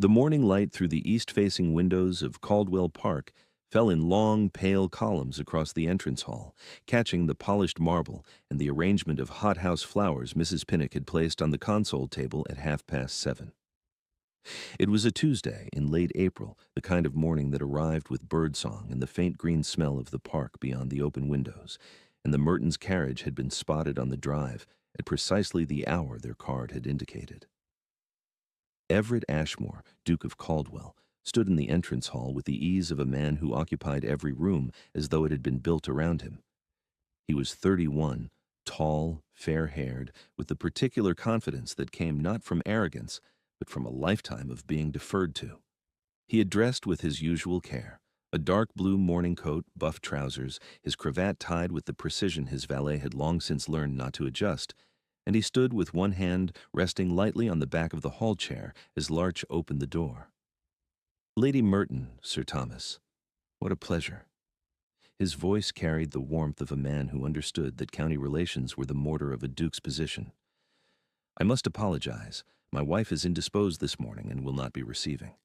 The morning light through the east-facing windows of Caldwell Park fell in long, pale columns across the entrance hall, catching the polished marble and the arrangement of hothouse flowers Mrs. Pinnock had placed on the console table at 7:30. It was a Tuesday in late April, the kind of morning that arrived with birdsong and the faint green smell of the park beyond the open windows, and the Mertons' carriage had been spotted on the drive at precisely the hour their card had indicated. Everett Ashmore, Duke of Caldwell, stood in the entrance hall with the ease of a man who occupied every room as though it had been built around him. He was 31, tall, fair-haired, with the particular confidence that came not from arrogance, but from a lifetime of being deferred to. He had dressed with his usual care, a dark blue morning coat, buff trousers, his cravat tied with the precision his valet had long since learned not to adjust, and he stood with one hand resting lightly on the back of the hall chair as Larch opened the door. "Lady Merton, Sir Thomas. What a pleasure." His voice carried the warmth of a man who understood that county relations were the mortar of a duke's position. "I must apologize. My wife is indisposed this morning and will not be receiving.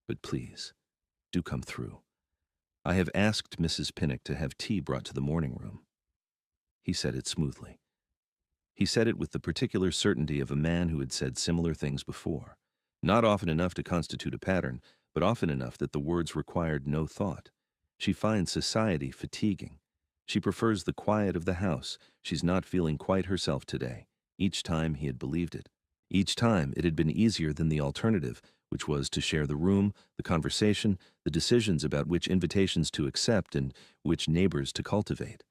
But please, do come through. I have asked Mrs. Pinnock to have tea brought to the morning room." He said it smoothly. He said it with the particular certainty of a man who had said similar things before, not often enough to constitute a pattern, but often enough that the words required no thought. She finds society fatiguing. She prefers the quiet of the house. She's not feeling quite herself today. Each time he had believed it. Each time it had been easier than the alternative, which was to share the room, the conversation, the decisions about which invitations to accept and which neighbors to cultivate.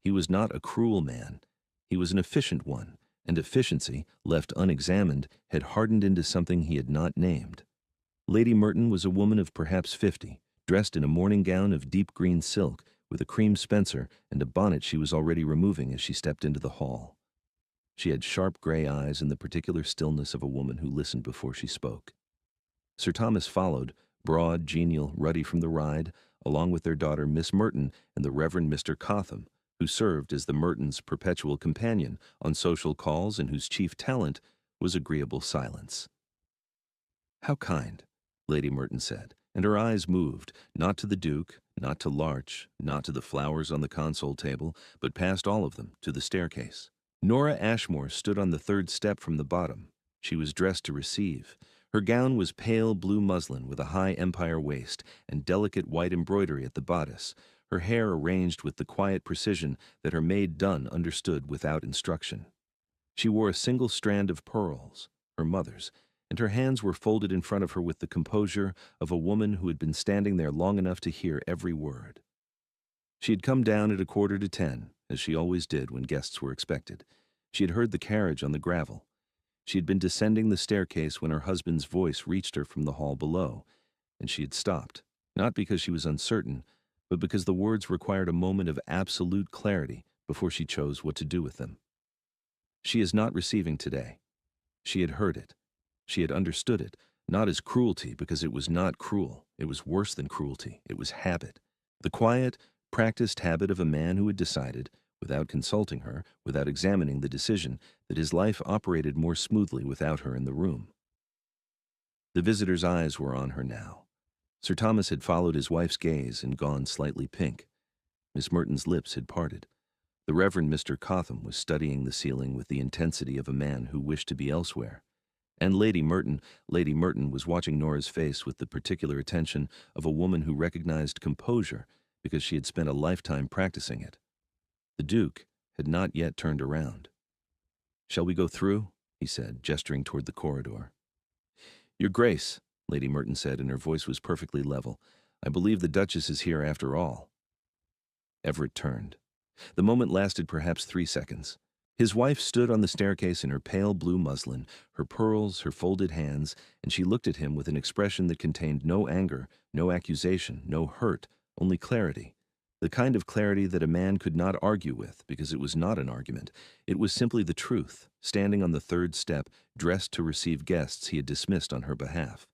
He was not a cruel man. He was an efficient one, and efficiency, left unexamined, had hardened into something he had not named. Lady Merton was a woman of perhaps 50, dressed in a morning gown of deep green silk, with a cream spencer and a bonnet she was already removing as she stepped into the hall. She had sharp gray eyes and the particular stillness of a woman who listened before she spoke. Sir Thomas followed, broad, genial, ruddy from the ride, along with their daughter Miss Merton and the Reverend Mr. Cotham, who served as the Mertons' perpetual companion on social calls and whose chief talent was agreeable silence. "How kind," Lady Merton said, and her eyes moved, not to the Duke, not to Larch, not to the flowers on the console table, but past all of them, to the staircase. Nora Ashmore stood on the third step from the bottom. She was dressed to receive. Her gown was pale blue muslin with a high empire waist and delicate white embroidery at the bodice, her hair arranged with the quiet precision that her maid Dunn understood without instruction. She wore a single strand of pearls, her mother's, and her hands were folded in front of her with the composure of a woman who had been standing there long enough to hear every word. She had come down at 9:45, as she always did when guests were expected. She had heard the carriage on the gravel. She had been descending the staircase when her husband's voice reached her from the hall below, and she had stopped, not because she was uncertain, but because the words required a moment of absolute clarity before she chose what to do with them. She is not receiving today. She had heard it. She had understood it, not as cruelty, because it was not cruel. It was worse than cruelty. It was habit. The quiet, practiced habit of a man who had decided, without consulting her, without examining the decision, that his life operated more smoothly without her in the room. The visitor's eyes were on her now. Sir Thomas had followed his wife's gaze and gone slightly pink. Miss Merton's lips had parted. The Reverend Mr. Cotham was studying the ceiling with the intensity of a man who wished to be elsewhere. And Lady Merton was watching Nora's face with the particular attention of a woman who recognized composure because she had spent a lifetime practicing it. The Duke had not yet turned around. "Shall we go through?" he said, gesturing toward the corridor. "Your Grace," Lady Merton said, and her voice was perfectly level, "I believe the Duchess is here after all." Everett turned. The moment lasted perhaps 3 seconds. His wife stood on the staircase in her pale blue muslin, her pearls, her folded hands, and she looked at him with an expression that contained no anger, no accusation, no hurt, only clarity. The kind of clarity that a man could not argue with, because it was not an argument. It was simply the truth, standing on the third step, dressed to receive guests he had dismissed on her behalf.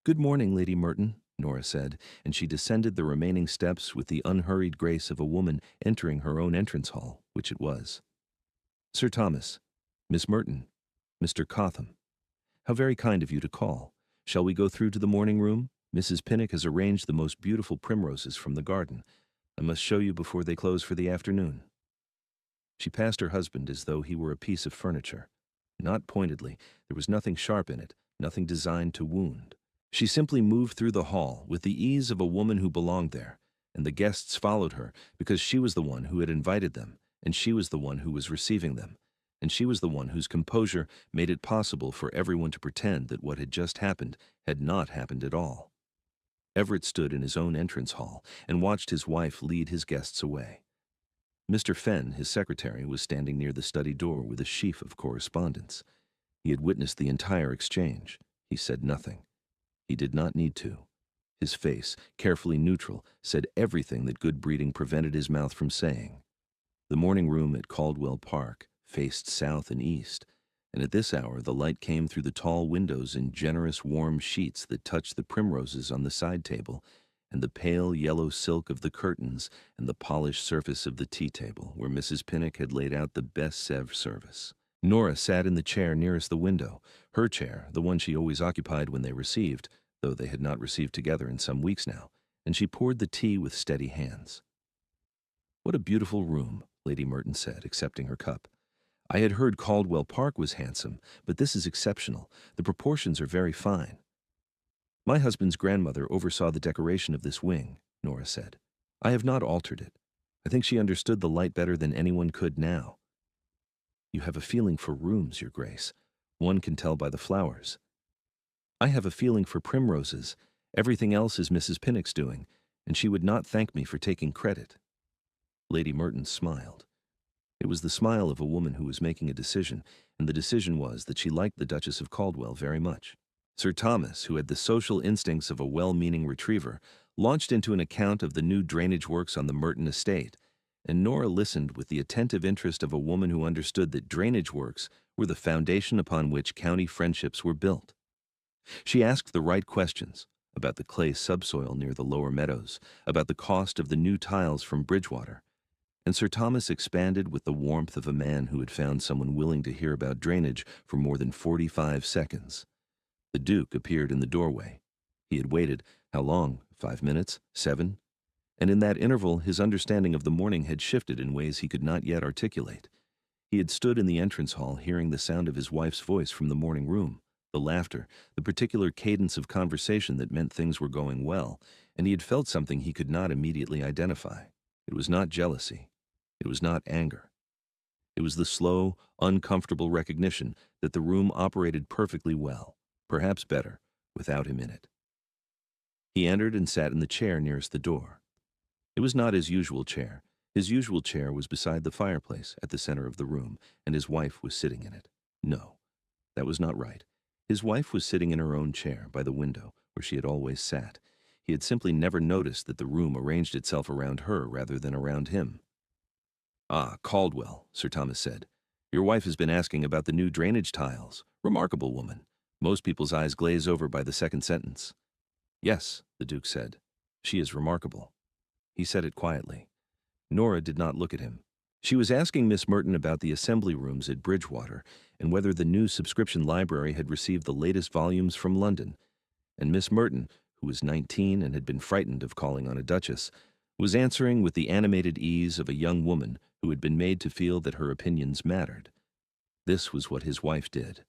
"Good morning, Lady Merton," Nora said, and she descended the remaining steps with the unhurried grace of a woman entering her own entrance hall, which it was. "Sir Thomas, Miss Merton, Mr. Cotham. How very kind of you to call. Shall we go through to the morning room? Mrs. Pinnock has arranged the most beautiful primroses from the garden. I must show you before they close for the afternoon." She passed her husband as though he were a piece of furniture. Not pointedly, there was nothing sharp in it, nothing designed to wound. She simply moved through the hall with the ease of a woman who belonged there, and the guests followed her because she was the one who had invited them, and she was the one who was receiving them, and she was the one whose composure made it possible for everyone to pretend that what had just happened had not happened at all. Everett stood in his own entrance hall and watched his wife lead his guests away. Mr. Fenn, his secretary, was standing near the study door with a sheaf of correspondence. He had witnessed the entire exchange. He said nothing. He did not need to. His face, carefully neutral, said everything that good breeding prevented his mouth from saying. The morning room at Caldwell Park faced south and east, and at this hour the light came through the tall windows in generous warm sheets that touched the primroses on the side table, and the pale yellow silk of the curtains and the polished surface of the tea table, where Mrs. Pinnock had laid out the best Sèvres service. Nora sat in the chair nearest the window, her chair, the one she always occupied when they received, though they had not received together in some weeks now, and she poured the tea with steady hands. "What a beautiful room," Lady Merton said, accepting her cup. "I had heard Caldwell Park was handsome, but this is exceptional. The proportions are very fine." "My husband's grandmother oversaw the decoration of this wing," Nora said. "I have not altered it. I think she understood the light better than anyone could now." "You have a feeling for rooms, Your Grace. One can tell by the flowers." "I have a feeling for primroses. Everything else is Mrs. Pinnock's doing, and she would not thank me for taking credit." Lady Merton smiled. It was the smile of a woman who was making a decision, and the decision was that she liked the Duchess of Caldwell very much. Sir Thomas, who had the social instincts of a well-meaning retriever, launched into an account of the new drainage works on the Merton estate, and Nora listened with the attentive interest of a woman who understood that drainage works were the foundation upon which county friendships were built. She asked the right questions about the clay subsoil near the lower meadows, about the cost of the new tiles from Bridgewater, and Sir Thomas expanded with the warmth of a man who had found someone willing to hear about drainage for more than 45 seconds. The Duke appeared in the doorway. He had waited, how long? 5 minutes? 7? And in that interval his understanding of the morning had shifted in ways he could not yet articulate. He had stood in the entrance hall hearing the sound of his wife's voice from the morning room, the laughter, the particular cadence of conversation that meant things were going well, and he had felt something he could not immediately identify. It was not jealousy. It was not anger. It was the slow, uncomfortable recognition that the room operated perfectly well, perhaps better, without him in it. He entered and sat in the chair nearest the door. It was not his usual chair. His usual chair was beside the fireplace at the center of the room, and his wife was sitting in it. No, that was not right. His wife was sitting in her own chair by the window, where she had always sat. He had simply never noticed that the room arranged itself around her rather than around him. "Ah, Caldwell," Sir Thomas said. "Your wife has been asking about the new drainage tiles. Remarkable woman. Most people's eyes glaze over by the second sentence." "Yes," the Duke said. "She is remarkable." He said it quietly. Nora did not look at him. She was asking Miss Merton about the assembly rooms at Bridgewater and whether the new subscription library had received the latest volumes from London. And Miss Merton, who was 19 and had been frightened of calling on a duchess, was answering with the animated ease of a young woman who had been made to feel that her opinions mattered. This was what his wife did.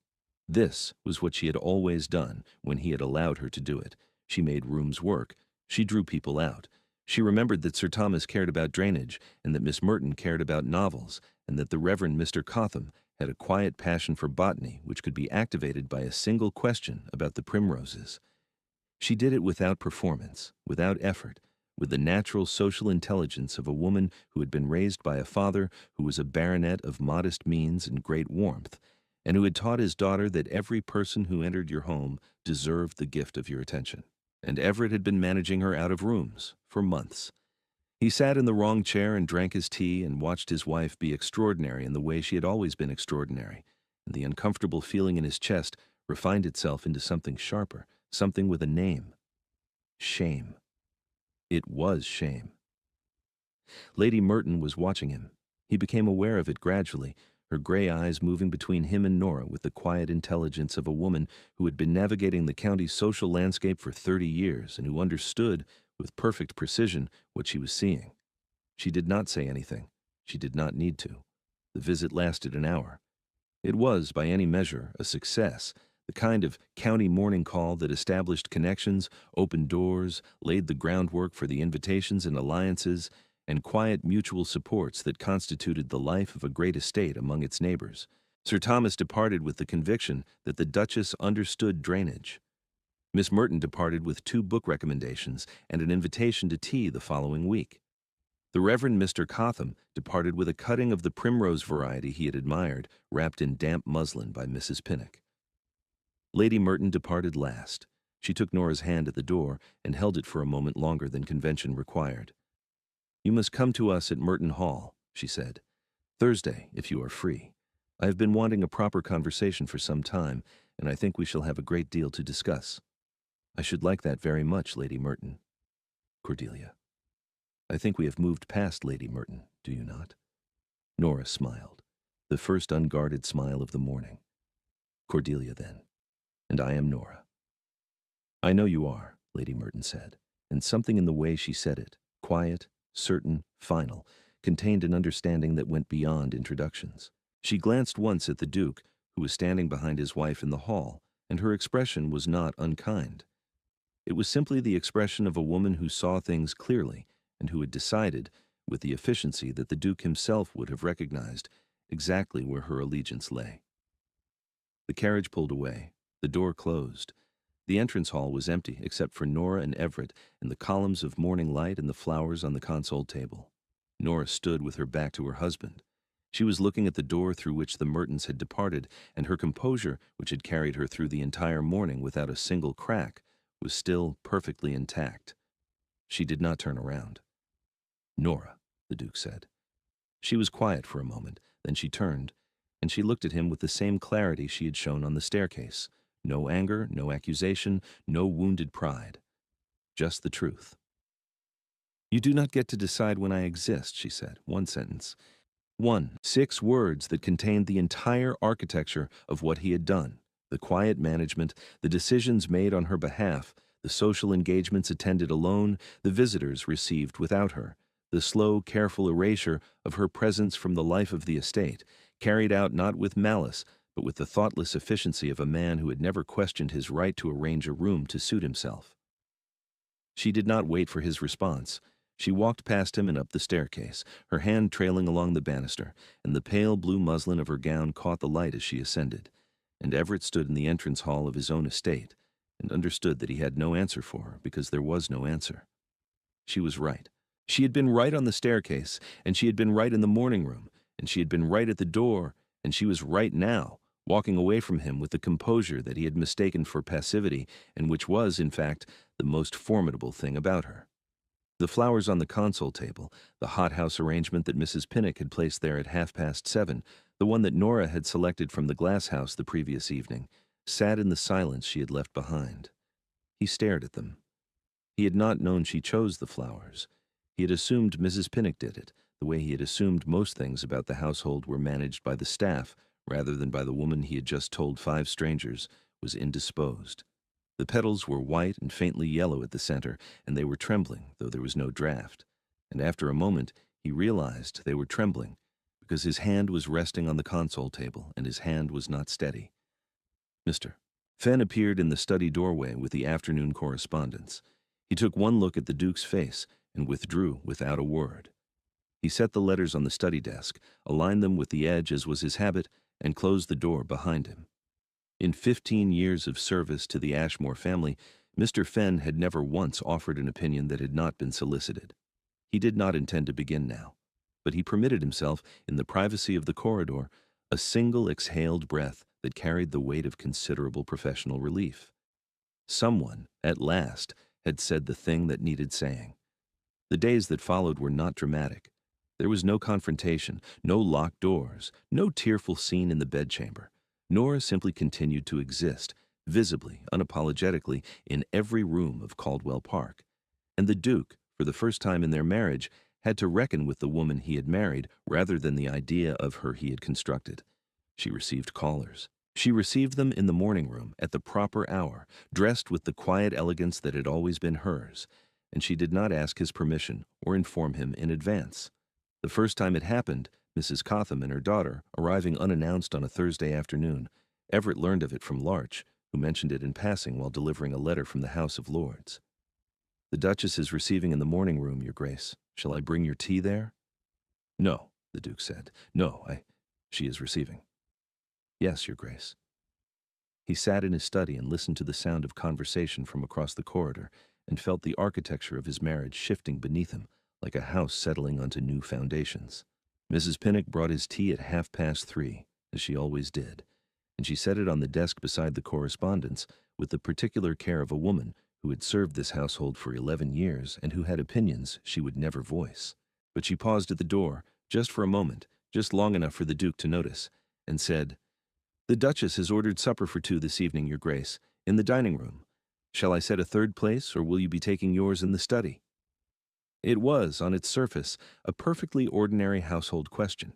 This was what she had always done when he had allowed her to do it. She made rooms work. She drew people out. She remembered that Sir Thomas cared about drainage, and that Miss Merton cared about novels, and that the Reverend Mr. Cotham had a quiet passion for botany which could be activated by a single question about the primroses. She did it without performance, without effort, with the natural social intelligence of a woman who had been raised by a father who was a baronet of modest means and great warmth, and who had taught his daughter that every person who entered your home deserved the gift of your attention. And Everett had been managing her out of rooms for months. He sat in the wrong chair and drank his tea and watched his wife be extraordinary in the way she had always been extraordinary, and the uncomfortable feeling in his chest refined itself into something sharper, something with a name. Shame. It was shame. Lady Merton was watching him. He became aware of it gradually, her gray eyes moving between him and Nora with the quiet intelligence of a woman who had been navigating the county's social landscape for 30 years and who understood, with perfect precision, what she was seeing. She did not say anything. She did not need to. The visit lasted an hour. It was, by any measure, a success, the kind of county morning call that established connections, opened doors, laid the groundwork for the invitations and alliances, and quiet mutual supports that constituted the life of a great estate among its neighbors. Sir Thomas departed with the conviction that the Duchess understood drainage. Miss Merton departed with 2 book recommendations and an invitation to tea the following week. The Reverend Mr. Cotham departed with a cutting of the primrose variety he had admired, wrapped in damp muslin by Mrs. Pinnock. Lady Merton departed last. She took Nora's hand at the door and held it for a moment longer than convention required. "You must come to us at Merton Hall," she said. "Thursday, if you are free. I have been wanting a proper conversation for some time, and I think we shall have a great deal to discuss." "I should like that very much, Lady Merton." Cordelia. "I think we have moved past Lady Merton, do you not?" Nora smiled, the first unguarded smile of the morning. Cordelia then. "And I am Nora." "I know you are," Lady Merton said, and something in the way she said it, quiet, certain, final, contained an understanding that went beyond introductions. She glanced once at the Duke, who was standing behind his wife in the hall, and her expression was not unkind. It was simply the expression of a woman who saw things clearly and who had decided, with the efficiency that the Duke himself would have recognized, exactly where her allegiance lay. The carriage pulled away. The door closed. The entrance hall was empty except for Nora and Everett and the columns of morning light and the flowers on the console table. Nora stood with her back to her husband. She was looking at the door through which the Mertons had departed, and her composure, which had carried her through the entire morning without a single crack, was still perfectly intact. She did not turn around. "Nora," the Duke said. She was quiet for a moment, then she turned, and she looked at him with the same clarity she had shown on the staircase. No anger, no accusation, no wounded pride. Just the truth. "You do not get to decide when I exist," she said. One sentence. 6 words that contained the entire architecture of what he had done, the quiet management, the decisions made on her behalf, the social engagements attended alone, the visitors received without her, the slow, careful erasure of her presence from the life of the estate, carried out not with malice, but with the thoughtless efficiency of a man who had never questioned his right to arrange a room to suit himself. She did not wait for his response. She walked past him and up the staircase, her hand trailing along the banister, and the pale blue muslin of her gown caught the light as she ascended. And Everett stood in the entrance hall of his own estate, and understood that he had no answer for her, because there was no answer. She was right. She had been right on the staircase, and she had been right in the morning room, and she had been right at the door, and she was right now, walking away from him with the composure that he had mistaken for passivity, and which was, in fact, the most formidable thing about her. The flowers on the console table, the hothouse arrangement that Mrs. Pinnock had placed there at 7:30, the one that Nora had selected from the glass house the previous evening, sat in the silence she had left behind. He stared at them. He had not known she chose the flowers. He had assumed Mrs. Pinnock did it, the way he had assumed most things about the household were managed by the staff, rather than by the woman he had just told 5 strangers was indisposed. The petals were white and faintly yellow at the center, and they were trembling, though there was no draft. And after a moment, he realized they were trembling, because his hand was resting on the console table, and his hand was not steady. "Mr. Fenn appeared in the study doorway with the afternoon correspondence. He took one look at the Duke's face and withdrew without a word. He set the letters on the study desk, aligned them with the edge as was his habit, and closed the door behind him. In 15 years of service to the Ashmore family, Mr. Fenn had never once offered an opinion that had not been solicited. He did not intend to begin now, but he permitted himself, in the privacy of the corridor, a single exhaled breath that carried the weight of considerable professional relief. Someone, at last, had said the thing that needed saying. The days that followed were not dramatic. There was no confrontation, no locked doors, no tearful scene in the bedchamber. Nora simply continued to exist, visibly, unapologetically, in every room of Caldwell Park. And the Duke, for the first time in their marriage, had to reckon with the woman he had married rather than the idea of her he had constructed. She received callers. She received them in the morning room at the proper hour, dressed with the quiet elegance that had always been hers, and she did not ask his permission or inform him in advance. The first time it happened, Mrs. Cotham and her daughter arriving unannounced on a Thursday afternoon, Everett learned of it from Larch, who mentioned it in passing while delivering a letter from the House of Lords. "The Duchess is receiving in the morning room, Your Grace. Shall I bring your tea there?" "No," the Duke said. "No, she is receiving." "Yes, Your Grace." He sat in his study and listened to the sound of conversation from across the corridor and felt the architecture of his marriage shifting beneath him, like a house settling onto new foundations. Mrs. Pinnock brought his tea at 3:30, as she always did, and she set it on the desk beside the correspondence with the particular care of a woman who had served this household for 11 years and who had opinions she would never voice. But she paused at the door, just for a moment, just long enough for the Duke to notice, and said, "The Duchess has ordered supper for 2 this evening, Your Grace, in the dining room. Shall I set a third place, or will you be taking yours in the study?" It was, on its surface, a perfectly ordinary household question.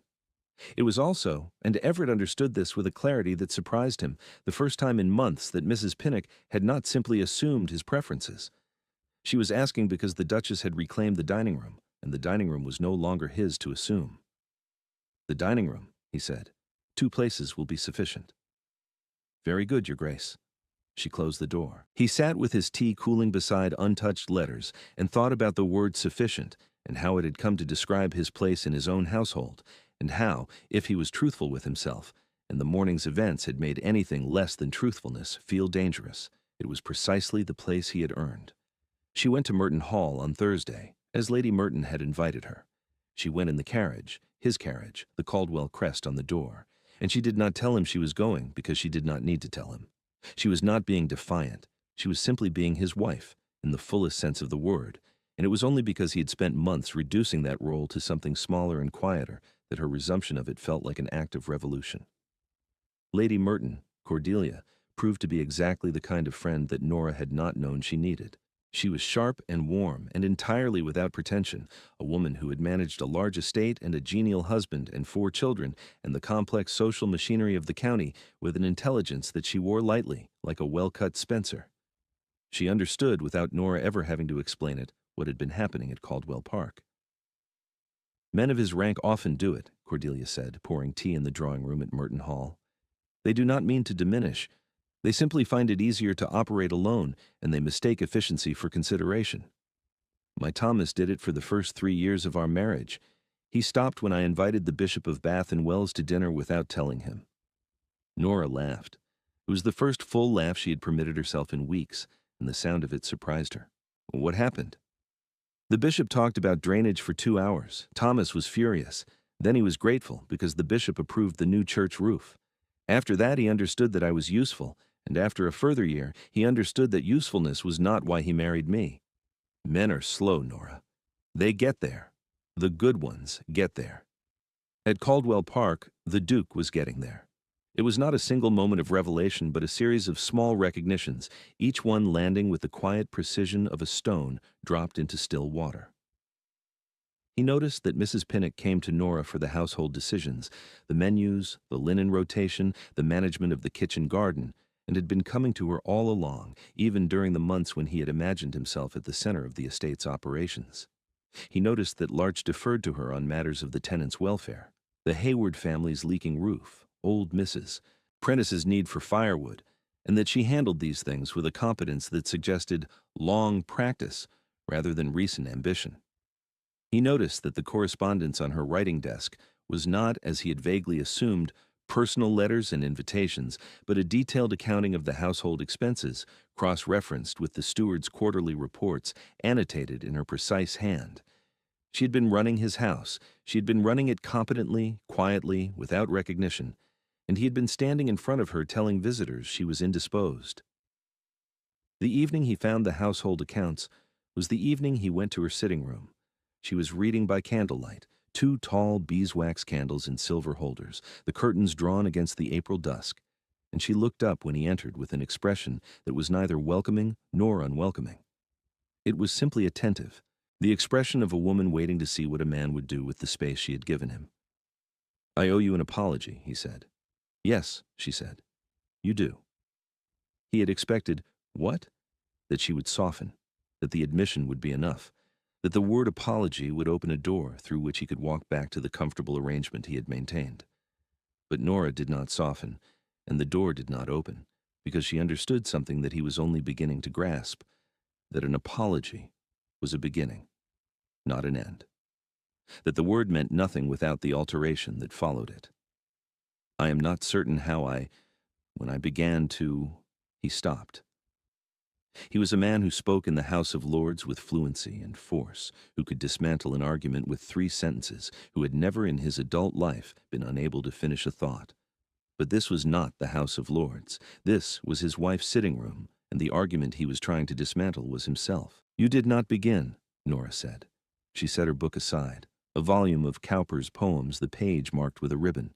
It was also, and Everett understood this with a clarity that surprised him, the first time in months that Mrs. Pinnock had not simply assumed his preferences. She was asking because the Duchess had reclaimed the dining room, and the dining room was no longer his to assume. "The dining room," he said. "2 places will be sufficient." "Very good, Your Grace." She closed the door. He sat with his tea cooling beside untouched letters and thought about the word sufficient and how it had come to describe his place in his own household, and how, if he was truthful with himself, and the morning's events had made anything less than truthfulness feel dangerous, it was precisely the place he had earned. She went to Merton Hall on Thursday, as Lady Merton had invited her. She went in the carriage, his carriage, the Caldwell crest on the door, and she did not tell him she was going because she did not need to tell him. She was not being defiant. She was simply being his wife, in the fullest sense of the word, and it was only because he had spent months reducing that role to something smaller and quieter that her resumption of it felt like an act of revolution. Lady Merton, Cordelia, proved to be exactly the kind of friend that Nora had not known she needed. She was sharp and warm and entirely without pretension, a woman who had managed a large estate and a genial husband and 4 children and the complex social machinery of the county with an intelligence that she wore lightly, like a well-cut Spencer. She understood, without Nora ever having to explain it, what had been happening at Caldwell Park. "Men of his rank often do it," Cordelia said, pouring tea in the drawing room at Merton Hall. "They do not mean to diminish. They simply find it easier to operate alone, and they mistake efficiency for consideration. My Thomas did it for the first 3 years of our marriage. He stopped when I invited the Bishop of Bath and Wells to dinner without telling him." Nora laughed. It was the first full laugh she had permitted herself in weeks, and the sound of it surprised her. "What happened?" "The bishop talked about drainage for 2 hours. Thomas was furious. Then he was grateful because the bishop approved the new church roof. After that he understood that I was useful, and after a further year he understood that usefulness was not why he married me. Men are slow, Nora. They get there. The good ones get there." At Caldwell Park, the Duke was getting there. It was not a single moment of revelation, but a series of small recognitions, each one landing with the quiet precision of a stone dropped into still water. He noticed that Mrs. Pinnock came to Nora for the household decisions, the menus, the linen rotation, the management of the kitchen garden, and had been coming to her all along, even during the months when he had imagined himself at the center of the estate's operations. He noticed that Larch deferred to her on matters of the tenants' welfare, the Hayward family's leaking roof, old Mrs. Prentice's need for firewood, and that she handled these things with a competence that suggested long practice rather than recent ambition. He noticed that the correspondence on her writing desk was not, as he had vaguely assumed, personal letters and invitations, but a detailed accounting of the household expenses, cross-referenced with the steward's quarterly reports, annotated in her precise hand. She had been running his house. She had been running it competently, quietly, without recognition, and he had been standing in front of her telling visitors she was indisposed. The evening he found the household accounts was the evening he went to her sitting room. She was reading by candlelight, 2 tall beeswax candles in silver holders, the curtains drawn against the April dusk, and she looked up when he entered with an expression that was neither welcoming nor unwelcoming. It was simply attentive, the expression of a woman waiting to see what a man would do with the space she had given him. "I owe you an apology," he said. "Yes," she said. "You do." He had expected, what? That she would soften, that the admission would be enough, that the word apology would open a door through which he could walk back to the comfortable arrangement he had maintained. But Nora did not soften, and the door did not open, because she understood something that he was only beginning to grasp, that an apology was a beginning, not an end, that the word meant nothing without the alteration that followed it. "I am not certain how when I began to—" He stopped. He was a man who spoke in the House of Lords with fluency and force, who could dismantle an argument with 3 sentences, who had never in his adult life been unable to finish a thought. But this was not the House of Lords. This was his wife's sitting room, and the argument he was trying to dismantle was himself. "You did not begin," Nora said. She set her book aside, a volume of Cowper's poems, the page marked with a ribbon.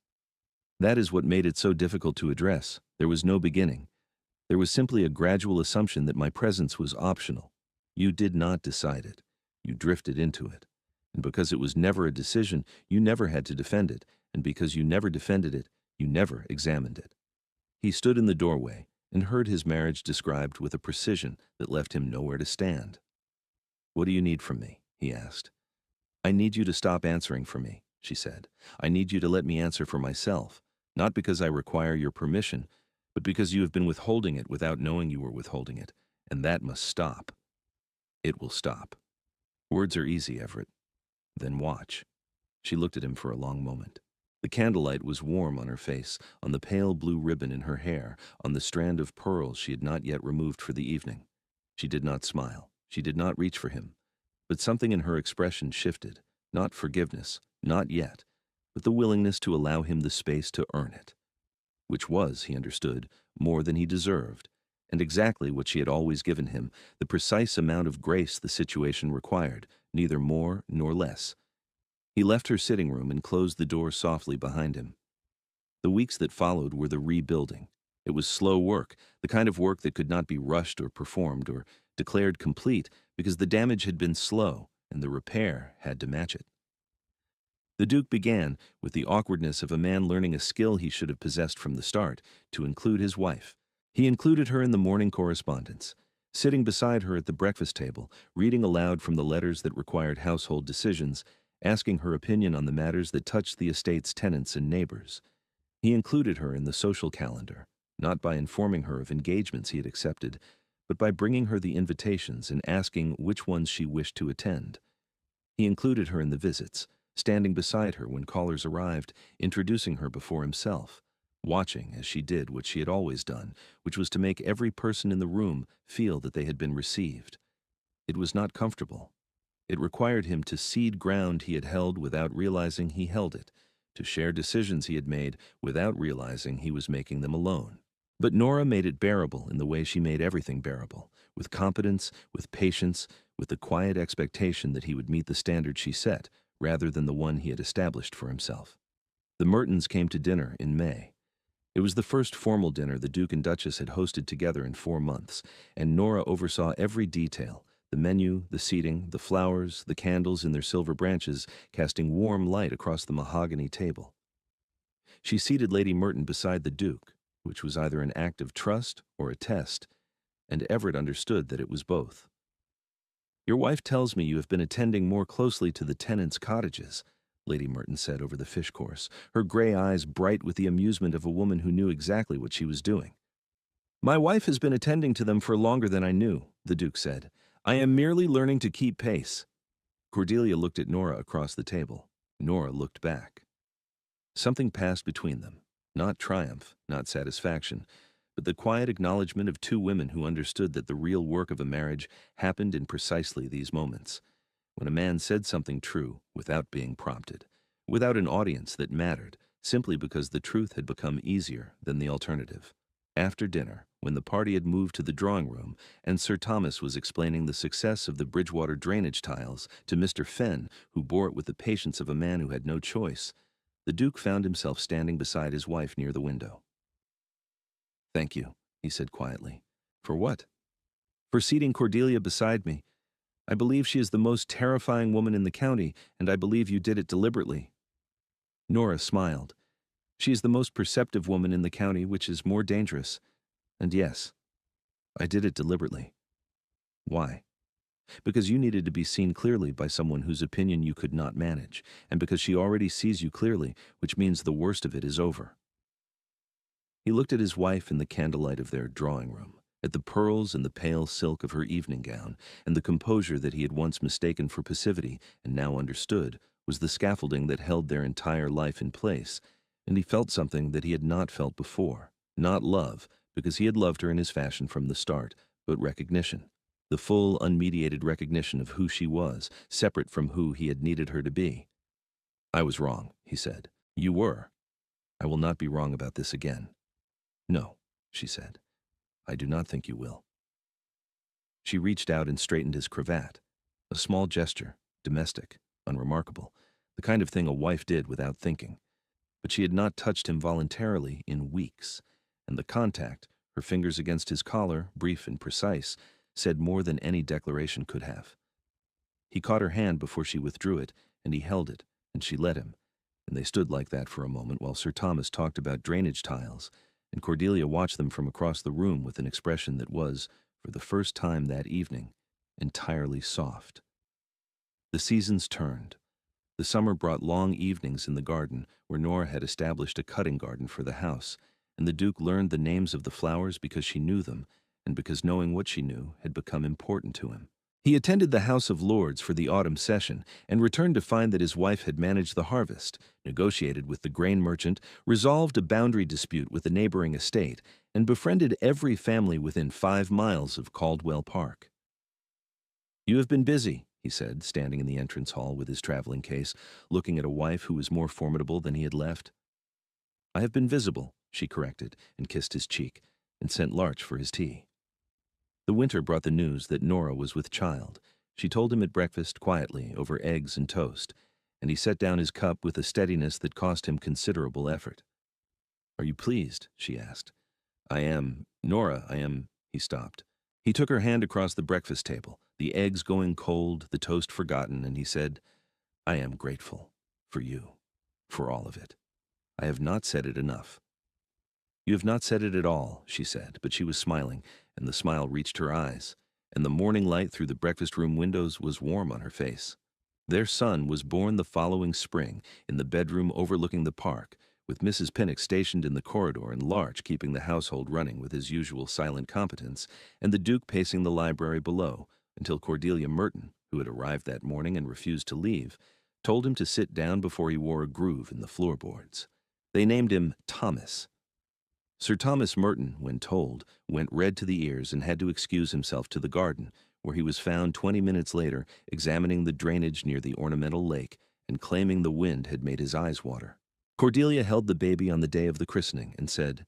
"That is what made it so difficult to address. There was no beginning. There was simply a gradual assumption that my presence was optional. You did not decide it. You drifted into it. And because it was never a decision, you never had to defend it. And because you never defended it, you never examined it." He stood in the doorway and heard his marriage described with a precision that left him nowhere to stand. "What do you need from me?" he asked. "I need you to stop answering for me," she said. "I need you to let me answer for myself, not because I require your permission, but because you have been withholding it without knowing you were withholding it, and that must stop. It will stop. Words are easy, Everett. Then watch." She looked at him for a long moment. The candlelight was warm on her face, on the pale blue ribbon in her hair, on the strand of pearls she had not yet removed for the evening. She did not smile. She did not reach for him. But something in her expression shifted. Not forgiveness, not yet, but the willingness to allow him the space to earn it. Which was, he understood, more than he deserved, and exactly what she had always given him, the precise amount of grace the situation required, neither more nor less. He left her sitting room and closed the door softly behind him. The weeks that followed were the rebuilding. It was slow work, the kind of work that could not be rushed or performed or declared complete because the damage had been slow and the repair had to match it. The Duke began, with the awkwardness of a man learning a skill he should have possessed from the start, to include his wife. He included her in the morning correspondence, sitting beside her at the breakfast table, reading aloud from the letters that required household decisions, asking her opinion on the matters that touched the estate's tenants and neighbors. He included her in the social calendar, not by informing her of engagements he had accepted, but by bringing her the invitations and asking which ones she wished to attend. He included her in the visits, standing beside her when callers arrived, introducing her before himself, watching as she did what she had always done, which was to make every person in the room feel that they had been received. It was not comfortable. It required him to cede ground he had held without realizing he held it, to share decisions he had made without realizing he was making them alone. But Nora made it bearable in the way she made everything bearable, with competence, with patience, with the quiet expectation that he would meet the standard she set, rather than the one he had established for himself. The Mertons came to dinner in May. It was the first formal dinner the Duke and Duchess had hosted together in 4 months, and Nora oversaw every detail, the menu, the seating, the flowers, the candles in their silver branches, casting warm light across the mahogany table. She seated Lady Merton beside the Duke, which was either an act of trust or a test, and Everett understood that it was both. "Your wife tells me you have been attending more closely to the tenants' cottages," Lady Merton said over the fish course, her gray eyes bright with the amusement of a woman who knew exactly what she was doing. "My wife has been attending to them for longer than I knew," the Duke said. "I am merely learning to keep pace." Cordelia looked at Nora across the table. Nora looked back. Something passed between them, not triumph, not satisfaction, but the quiet acknowledgement of 2 women who understood that the real work of a marriage happened in precisely these moments, when a man said something true without being prompted, without an audience that mattered, simply because the truth had become easier than the alternative. After dinner, when the party had moved to the drawing room and Sir Thomas was explaining the success of the Bridgewater drainage tiles to Mr. Fenn, who bore it with the patience of a man who had no choice, the Duke found himself standing beside his wife near the window. "Thank you," he said quietly. "For what?" "For seating Cordelia beside me. I believe she is the most terrifying woman in the county, and I believe you did it deliberately." Nora smiled. "She is the most perceptive woman in the county, which is more dangerous. And yes, I did it deliberately." "Why?" "Because you needed to be seen clearly by someone whose opinion you could not manage, and because she already sees you clearly, which means the worst of it is over." He looked at his wife in the candlelight of their drawing room, at the pearls and the pale silk of her evening gown, and the composure that he had once mistaken for passivity and now understood was the scaffolding that held their entire life in place, and he felt something that he had not felt before. Not love, because he had loved her in his fashion from the start, but recognition. The full, unmediated recognition of who she was, separate from who he had needed her to be. "I was wrong," he said. "You were. I will not be wrong about this again." "No," she said. "I do not think you will." She reached out and straightened his cravat. A small gesture, domestic, unremarkable, the kind of thing a wife did without thinking. But she had not touched him voluntarily in weeks, and the contact, her fingers against his collar, brief and precise, said more than any declaration could have. He caught her hand before she withdrew it, and he held it, and she let him, and they stood like that for a moment while Sir Thomas talked about drainage tiles, and Cordelia watched them from across the room with an expression that was, for the first time that evening, entirely soft. The seasons turned. The summer brought long evenings in the garden, where Nora had established a cutting garden for the house, and the Duke learned the names of the flowers because she knew them, and because knowing what she knew had become important to him. He attended the House of Lords for the autumn session and returned to find that his wife had managed the harvest, negotiated with the grain merchant, resolved a boundary dispute with the neighboring estate, and befriended every family within 5 miles of Caldwell Park. "You have been busy," he said, standing in the entrance hall with his traveling case, looking at a wife who was more formidable than he had left. "I have been visible," she corrected, and kissed his cheek, and sent Larch for his tea. The winter brought the news that Nora was with child. She told him at breakfast quietly over eggs and toast, and he set down his cup with a steadiness that cost him considerable effort. "Are you pleased?" she asked. "I am, Nora, I am—" He stopped. He took her hand across the breakfast table, the eggs going cold, the toast forgotten, and he said, "I am grateful. For you. For all of it. I have not said it enough." "You have not said it at all," she said, but she was smiling, and the smile reached her eyes, and the morning light through the breakfast room windows was warm on her face. Their son was born the following spring, in the bedroom overlooking the park, with Mrs. Pinnock stationed in the corridor and Larch keeping the household running with his usual silent competence, and the Duke pacing the library below, until Cordelia Merton, who had arrived that morning and refused to leave, told him to sit down before he wore a groove in the floorboards. They named him Thomas. Sir Thomas Merton, when told, went red to the ears and had to excuse himself to the garden, where he was found 20 minutes later examining the drainage near the ornamental lake and claiming the wind had made his eyes water. Cordelia held the baby on the day of the christening and said,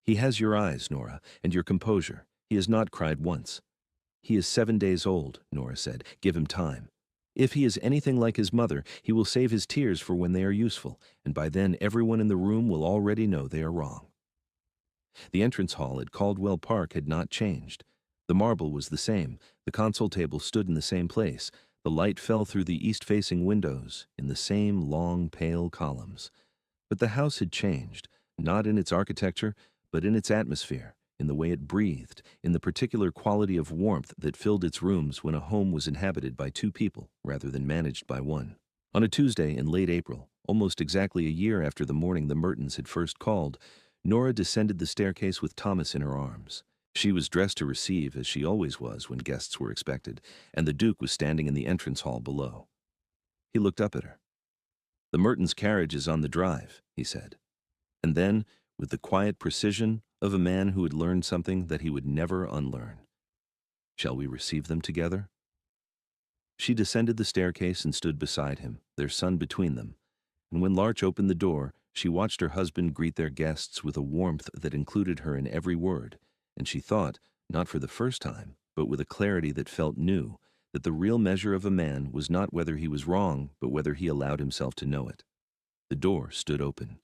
"He has your eyes, Nora, and your composure. He has not cried once." "He is 7 days old," Nora said. "Give him time. If he is anything like his mother, he will save his tears for when they are useful, and by then everyone in the room will already know they are wrong." The entrance hall at Caldwell Park had not changed. The marble was the same. The console table stood in the same place. The light fell through the east-facing windows in the same long, pale columns. But the house had changed, not in its architecture, but in its atmosphere, in the way it breathed, in the particular quality of warmth that filled its rooms when a home was inhabited by 2 people rather than managed by one. On a Tuesday in late April, almost exactly a year after the morning the Mertons had first called, Nora descended the staircase with Thomas in her arms. She was dressed to receive, as she always was when guests were expected, and the Duke was standing in the entrance hall below. He looked up at her. "The Mertons' carriage is on the drive," he said. And then, with the quiet precision of a man who had learned something that he would never unlearn, "Shall we receive them together?" She descended the staircase and stood beside him, their son between them, and when Larch opened the door, she watched her husband greet their guests with a warmth that included her in every word, and she thought, not for the first time, but with a clarity that felt new, that the real measure of a man was not whether he was wrong, but whether he allowed himself to know it. The door stood open.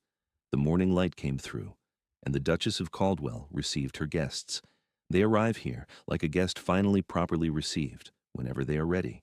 The morning light came through, and the Duchess of Caldwell received her guests. They arrive here, like a guest finally properly received, whenever they are ready.